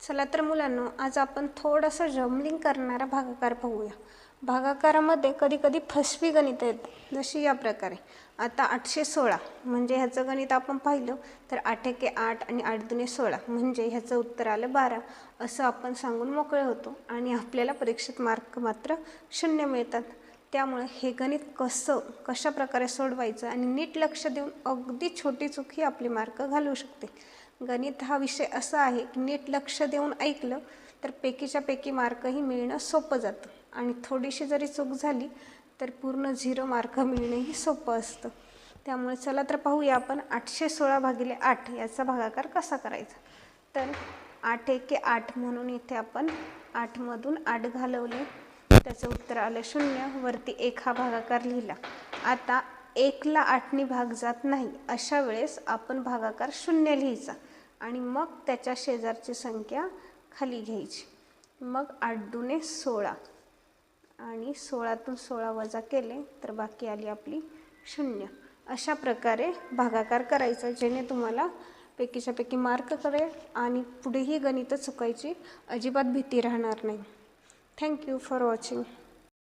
चला तर मुलांनो, आज आपण थोडंसं जमलिंग करणारा भागाकार पाहूया। भागाकारामध्ये कधी कधी फसवी गणित आहेत, जशी या प्रकारे। आता 816 म्हणजे ह्याचं गणित आपण पाहिलं तर 8 एके 8 आणि 8 दुने 16 म्हणजे ह्याचं उत्तर आलं 12 असं आपण सांगून मोकळे होतो आणि आपल्याला परीक्षेत मार्क मात्र 0 मिळतात। त्यामुळे हे गणित कशा प्रकारे सोडवायचं आणि नीट लक्ष देऊन अगदी छोटी चूक ही आपली मार्क घालवू शकते। गणित हा विषय असा आहे की नीट लक्ष देऊन ऐकलं तर पैकीच्या पैकी मार्कही मिळणं सोपं जातं आणि थोडीशी जरी चूक झाली तर पूर्ण 0 मार्क मिळणंही सोपं असतं। त्यामुळे चला तर पाहूया आपण 816 भागिले 8 याचा भागाकार कसा करायचा। तर 8 एके 8 म्हणून इथे आपण 8 मधून 8 घालवले, त्याचं उत्तर आलं 0। वरती 1 हा भागाकार लिहिला। आता 1 ला 8 ने भाग जात नाही, अशा वेळेस आपण भागाकार 0 लिहायचा आणि मग त्याच्या शेजारची संख्या खाली घ्यायची। मग 8 दुने 16 आणि 16तून 16 वजा केले तर बाकी आली आपली 0। अशा प्रकारे भागाकार करायचा, जेणे तुम्हाला पैकीच्या पैकी मार्क कळेल आणि पुढेही गणित चुकायची अजिबात भीती राहणार नाही। Thank you for watching.